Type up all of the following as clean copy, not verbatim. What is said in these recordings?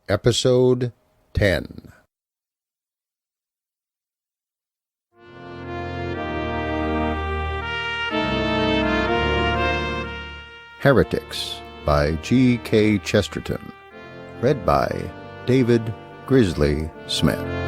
Episode 10. Heretics by G.K. Chesterton. Read by David Grizzly Smith.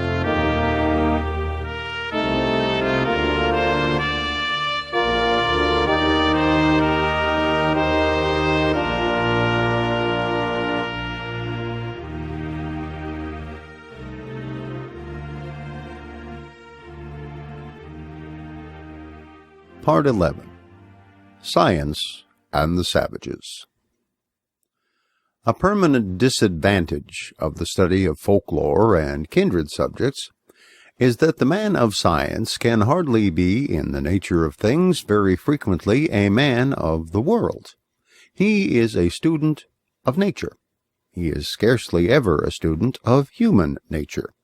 Part 11. Science and the Savages. A permanent disadvantage of the study of folklore and kindred subjects is that the man of science can hardly be, in the nature of things, very frequently a man of the world. He is a student of nature. He is scarcely ever a student of human nature.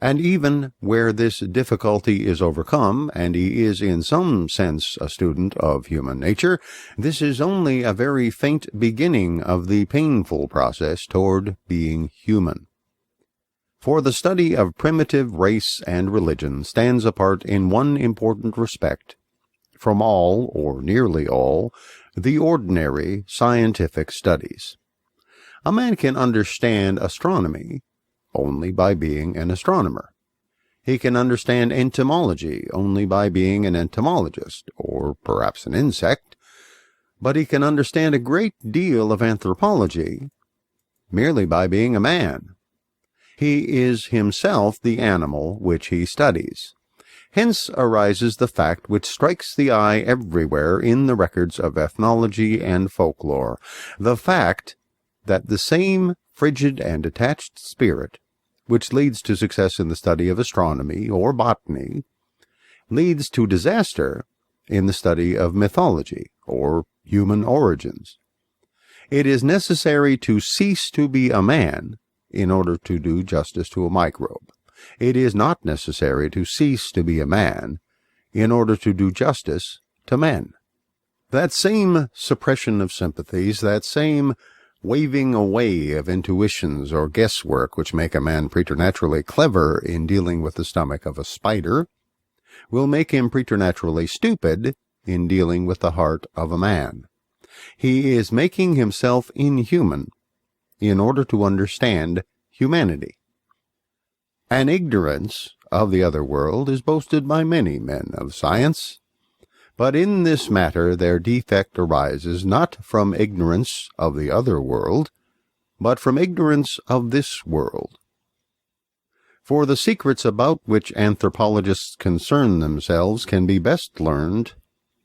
And even where this difficulty is overcome, and he is in some sense a student of human nature, this is only a very faint beginning of the painful process toward being human. For the study of primitive race and religion stands apart in one important respect from all, or nearly all, the ordinary scientific studies. A man can understand astronomy only by being an astronomer. He can understand entomology only by being an entomologist, or perhaps an insect, but he can understand a great deal of anthropology merely by being a man. He is himself the animal which he studies. Hence arises the fact which strikes the eye everywhere in the records of ethnology and folklore, the fact that the same frigid and detached spirit which leads to success in the study of astronomy or botany, leads to disaster in the study of mythology or human origins. It is necessary to cease to be a man in order to do justice to a microbe. It is not necessary to cease to be a man in order to do justice to men. That same suppression of sympathies, that same waving away of intuitions or guesswork which make a man preternaturally clever in dealing with the stomach of a spider, will make him preternaturally stupid in dealing with the heart of a man. He is making himself inhuman in order to understand humanity. An ignorance of the other world is boasted by many men of science, but in this matter their defect arises not from ignorance of the other world, but from ignorance of this world. For the secrets about which anthropologists concern themselves can be best learned,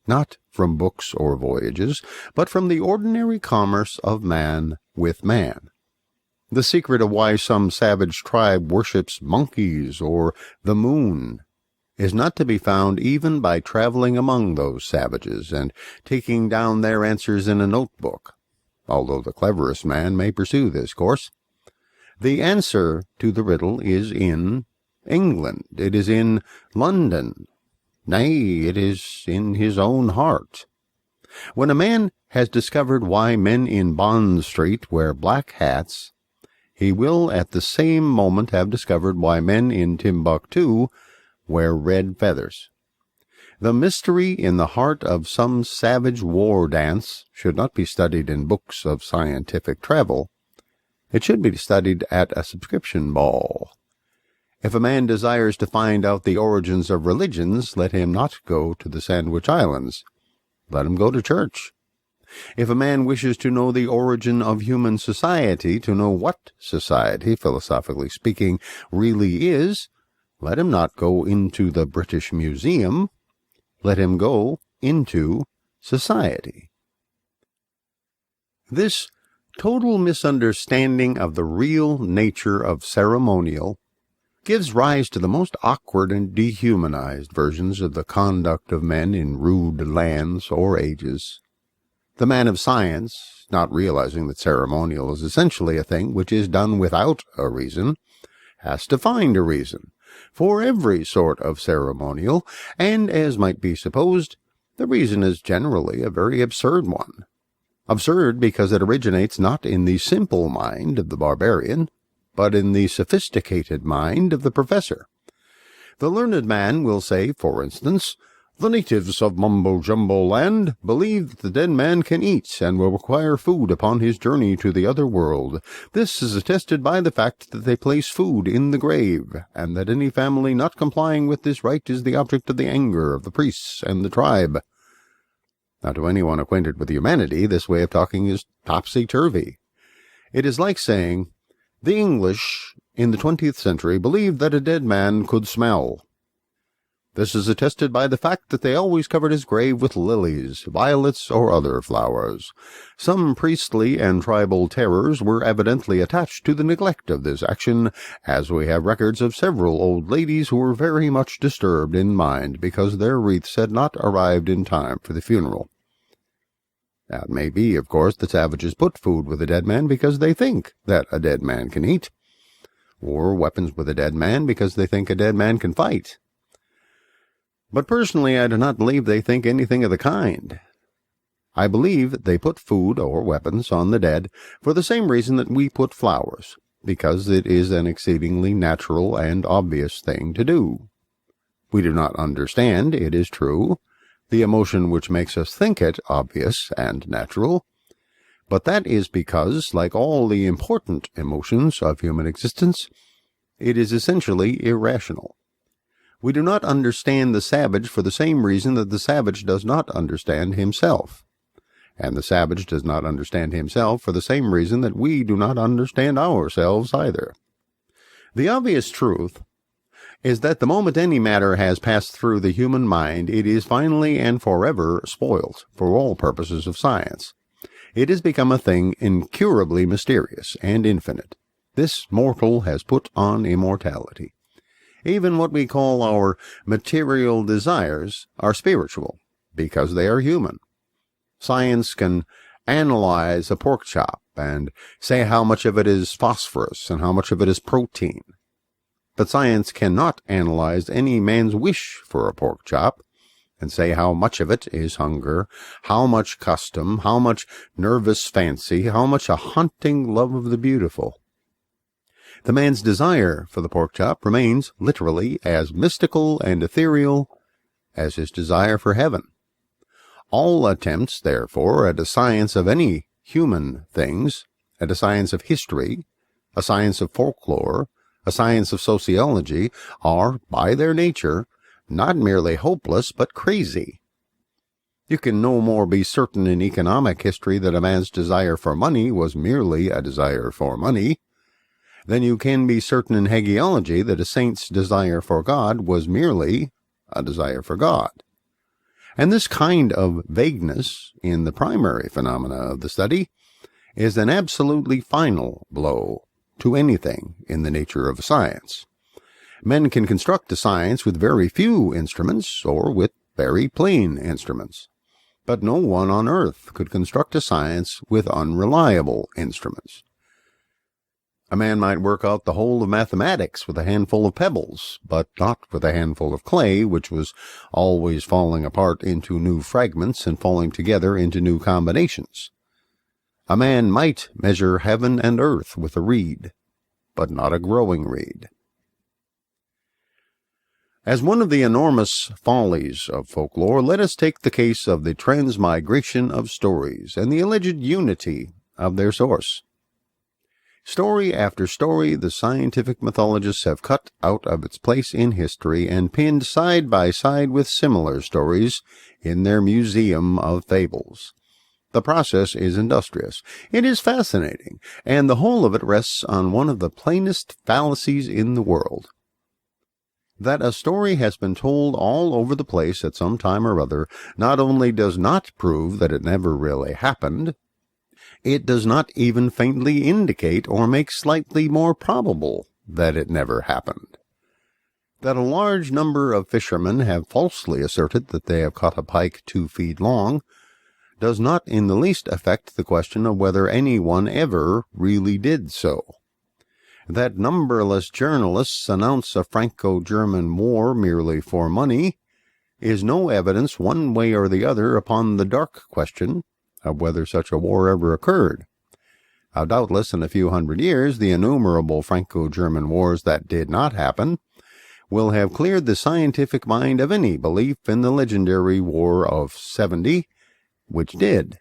not from books or voyages, but from the ordinary commerce of man with man. The secret of why some savage tribe worships monkeys or the moon is not to be found even by traveling among those savages and taking down their answers in a notebook, although the cleverest man may pursue this course. The answer to the riddle is in England. It is in London. Nay, it is in his own heart. When a man has discovered why men in Bond Street wear black hats, he will at the same moment have discovered why men in Timbuktu wear red feathers. The mystery in the heart of some savage war dance should not be studied in books of scientific travel. It should be studied at a subscription ball. If a man desires to find out the origins of religions, let him not go to the Sandwich Islands. Let him go to church. If a man wishes to know the origin of human society, to know what society, philosophically speaking, really is, let him not go into the British Museum. Let him go into society. This total misunderstanding of the real nature of ceremonial gives rise to the most awkward and dehumanized versions of the conduct of men in rude lands or ages. The man of science, not realizing that ceremonial is essentially a thing which is done without a reason, has to find a reason for every sort of ceremonial, and, as might be supposed, the reason is generally a very absurd one. Absurd because it originates not in the simple mind of the barbarian, but in the sophisticated mind of the professor. The learned man will say, for instance, "The natives of Mumbo-Jumbo Land believe that the dead man can eat and will require food upon his journey to the other world. This is attested by the fact that they place food in the grave, and that any family not complying with this right is the object of the anger of the priests and the tribe." Now, to anyone acquainted with humanity, this way of talking is topsy-turvy. It is like saying, "The English in the 20th century believed that a dead man could smell. This is attested by the fact that they always covered his grave with lilies, violets, or other flowers. Some priestly and tribal terrors were evidently attached to the neglect of this action, as we have records of several old ladies who were very much disturbed in mind because their wreaths had not arrived in time for the funeral." That may be, of course, that savages put food with a dead man because they think that a dead man can eat, or weapons with a dead man because they think a dead man can fight. But personally, I do not believe they think anything of the kind. I believe they put food or weapons on the dead for the same reason that we put flowers, because it is an exceedingly natural and obvious thing to do. We do not understand, it is true, the emotion which makes us think it obvious and natural, but that is because, like all the important emotions of human existence, it is essentially irrational. We do not understand the savage for the same reason that the savage does not understand himself, and the savage does not understand himself for the same reason that we do not understand ourselves either. The obvious truth is that the moment any matter has passed through the human mind, it is finally and forever spoilt for all purposes of science. It has become a thing incurably mysterious and infinite. This mortal has put on immortality. Even what we call our material desires are spiritual, because they are human. Science can analyze a pork chop and say how much of it is phosphorus and how much of it is protein. But science cannot analyze any man's wish for a pork chop and say how much of it is hunger, how much custom, how much nervous fancy, how much a haunting love of the beautiful. The man's desire for the pork chop remains literally as mystical and ethereal as his desire for heaven. All attempts, therefore, at a science of any human things, at a science of history, a science of folklore, a science of sociology, are, by their nature, not merely hopeless, but crazy. You can no more be certain in economic history that a man's desire for money was merely a desire for money than you can be certain in hagiology that a saint's desire for God was merely a desire for God. And this kind of vagueness in the primary phenomena of the study is an absolutely final blow to anything in the nature of science. Men can construct a science with very few instruments or with very plain instruments, but no one on earth could construct a science with unreliable instruments. A man might work out the whole of mathematics with a handful of pebbles, but not with a handful of clay, which was always falling apart into new fragments and falling together into new combinations. A man might measure heaven and earth with a reed, but not a growing reed. As one of the enormous follies of folklore, let us take the case of the transmigration of stories and the alleged unity of their source. Story after story, the scientific mythologists have cut out of its place in history and pinned side by side with similar stories in their museum of fables. The process is industrious. It is fascinating, and the whole of it rests on one of the plainest fallacies in the world. That a story has been told all over the place at some time or other not only does not prove that it never really happened, it does not even faintly indicate or make slightly more probable that it never happened. That a large number of fishermen have falsely asserted that they have caught a pike 2 feet long does not in the least affect the question of whether anyone ever really did so. That numberless journalists announce a Franco-German war merely for money is no evidence one way or the other upon the dark question of whether such a war ever occurred. Now, doubtless, in a few hundred years, the innumerable Franco-German wars that did not happen will have cleared the scientific mind of any belief in the legendary War of 70, which did.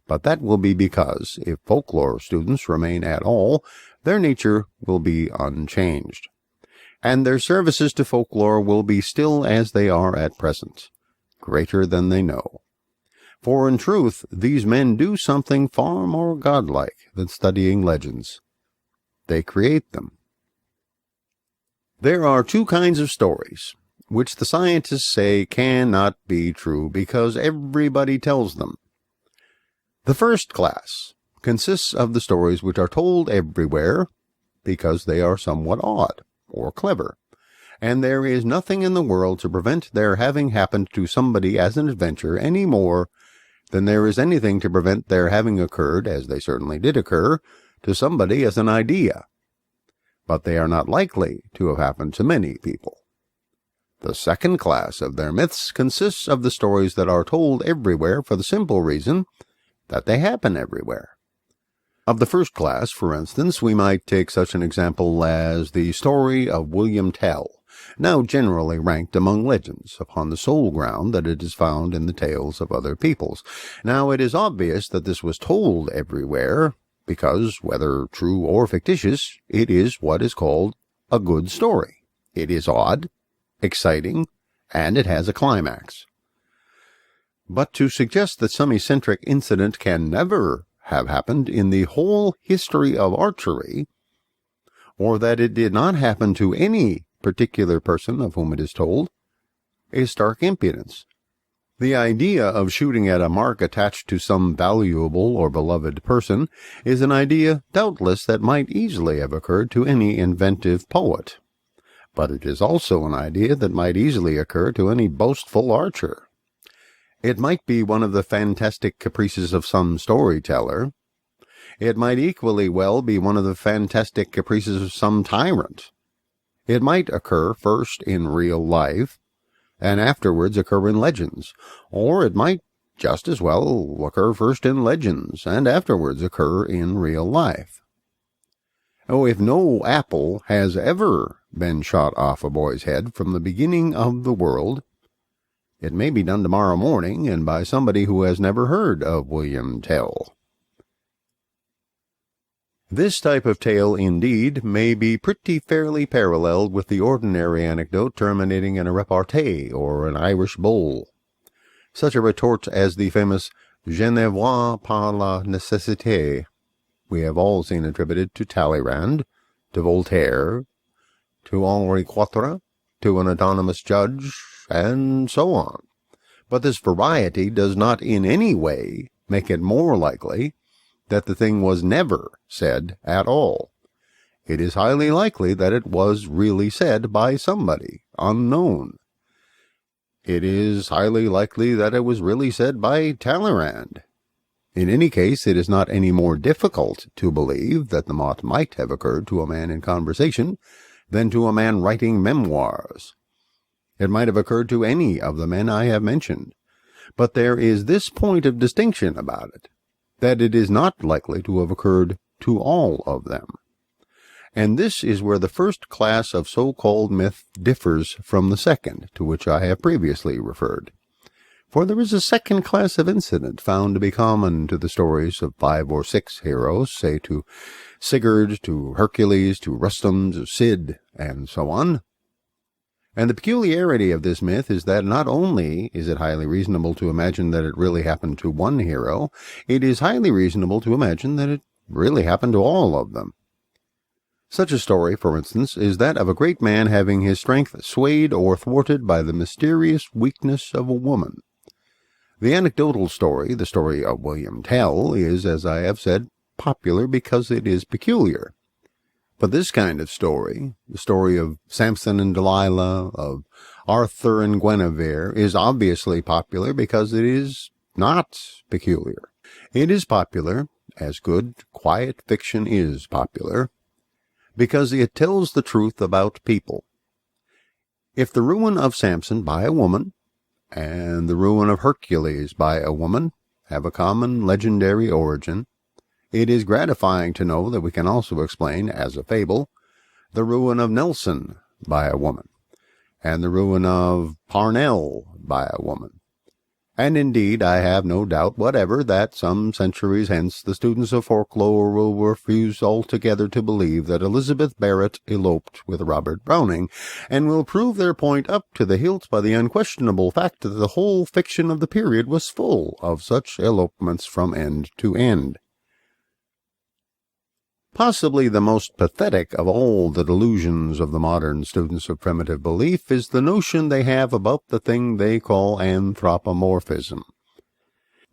But that will be because, if folklore students remain at all, their nature will be unchanged, and their services to folklore will be still as they are at present, greater than they know. For in truth, these men do something far more godlike than studying legends. They create them. There are two kinds of stories, which the scientists say cannot be true because everybody tells them. The first class consists of the stories which are told everywhere because they are somewhat odd or clever, and there is nothing in the world to prevent their having happened to somebody as an adventure any more than there is anything to prevent their having occurred, as they certainly did occur, to somebody as an idea. But they are not likely to have happened to many people. The second class of their myths consists of the stories that are told everywhere for the simple reason that they happen everywhere. Of the first class, for instance, we might take such an example as the story of William Tell, now generally ranked among legends, upon the sole ground that it is found in the tales of other peoples. Now, it is obvious that this was told everywhere, because, whether true or fictitious, it is what is called a good story. It is odd, exciting, and it has a climax. But to suggest that some eccentric incident can never have happened in the whole history of archery, or that it did not happen to any particular person of whom it is told, is stark impudence. The idea of shooting at a mark attached to some valuable or beloved person is an idea, doubtless, that might easily have occurred to any inventive poet. But it is also an idea that might easily occur to any boastful archer. It might be one of the fantastic caprices of some storyteller. It might equally well be one of the fantastic caprices of some tyrant. It might occur first in real life, and afterwards occur in legends, or it might just as well occur first in legends, and afterwards occur in real life. Oh, if no apple has ever been shot off a boy's head from the beginning of the world, it may be done tomorrow morning, and by somebody who has never heard of William Tell. This type of tale, indeed, may be pretty fairly paralleled with the ordinary anecdote terminating in a repartee or an Irish bull. Such a retort as the famous "Je ne vois pas la nécessité" we have all seen attributed to Talleyrand, to Voltaire, to Henri IV, to an anonymous judge, and so on. But this variety does not in any way make it more likely that the thing was never said at all. It is highly likely that it was really said by somebody unknown. It is highly likely that it was really said by Talleyrand. In any case, it is not any more difficult to believe that the mot might have occurred to a man in conversation than to a man writing memoirs. It might have occurred to any of the men I have mentioned, but there is this point of distinction about it, that it is not likely to have occurred to all of them. And this is where the first class of so-called myth differs from the second, to which I have previously referred. For there is a second class of incident found to be common to the stories of 5 or 6 heroes, say to Sigurd, to Hercules, to Rustum, to Cid, and so on. And the peculiarity of this myth is that not only is it highly reasonable to imagine that it really happened to one hero, it is highly reasonable to imagine that it really happened to all of them. Such a story, for instance, is that of a great man having his strength swayed or thwarted by the mysterious weakness of a woman. The anecdotal story, the story of William Tell, is, as I have said, popular because it is peculiar. But this kind of story, the story of Samson and Delilah, of Arthur and Guinevere, is obviously popular because it is not peculiar. It is popular, as good, quiet fiction is popular, because it tells the truth about people. If the ruin of Samson by a woman, and the ruin of Hercules by a woman, have a common legendary origin, It is gratifying to know that we can also explain, as a fable, the ruin of Nelson by a woman, and the ruin of Parnell by a woman. And indeed, I have no doubt whatever that some centuries hence the students of folklore will refuse altogether to believe that Elizabeth Barrett eloped with Robert Browning, and will prove their point up to the hilt by the unquestionable fact that the whole fiction of the period was full of such elopements from end to end. Possibly the most pathetic of all the delusions of the modern students of primitive belief is the notion they have about the thing they call anthropomorphism.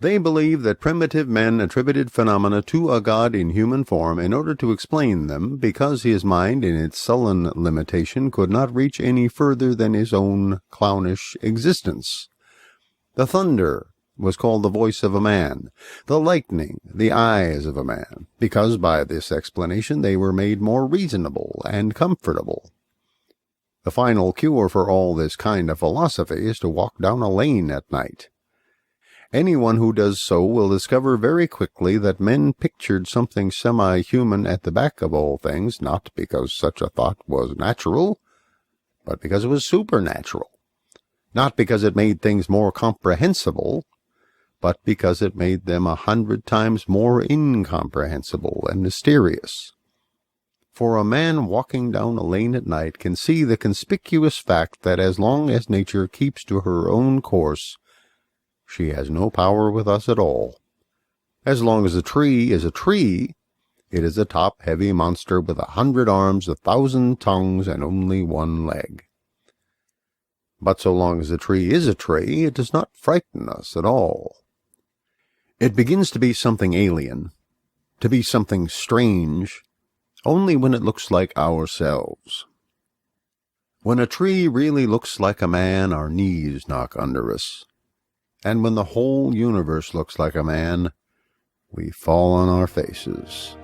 They believe that primitive men attributed phenomena to a god in human form in order to explain them, because his mind in its sullen limitation could not reach any further than his own clownish existence. The thunder was called the voice of a man, the lightning the eyes of a man, because by this explanation they were made more reasonable and comfortable. The final cure for all this kind of philosophy is to walk down a lane at night. Anyone who does so will discover very quickly that men pictured something semi-human at the back of all things, not because such a thought was natural, but because it was supernatural. Not because it made things more comprehensible, but because it made them 100 times more incomprehensible and mysterious. For a man walking down a lane at night can see the conspicuous fact that as long as nature keeps to her own course, she has no power with us at all. As long as a tree is a tree, it is a top-heavy monster with 100 arms, 1,000 tongues, and only one leg. But so long as a tree is a tree, it does not frighten us at all. It begins to be something alien, to be something strange, only when it looks like ourselves. When a tree really looks like a man, our knees knock under us. And when the whole universe looks like a man, we fall on our faces.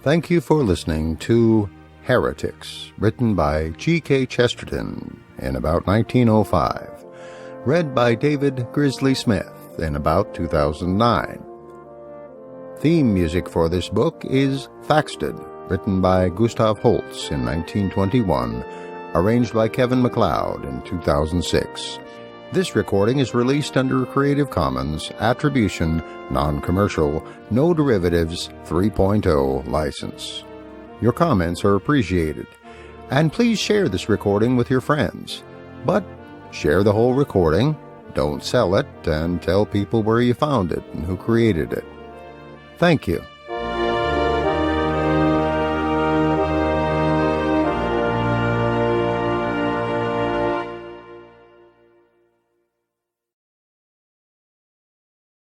Thank you for listening to Heretics, written by G.K. Chesterton in about 1905, read by David Grizzly Smith in about 2009. Theme music for this book is Faxted, written by Gustav Holst in 1921, arranged by Kevin MacLeod in 2006. This recording is released under Creative Commons Attribution, Non-Commercial, No Derivatives 3.0 license. Your comments are appreciated, and please share this recording with your friends. But share the whole recording, don't sell it, and tell people where you found it and who created it. Thank you.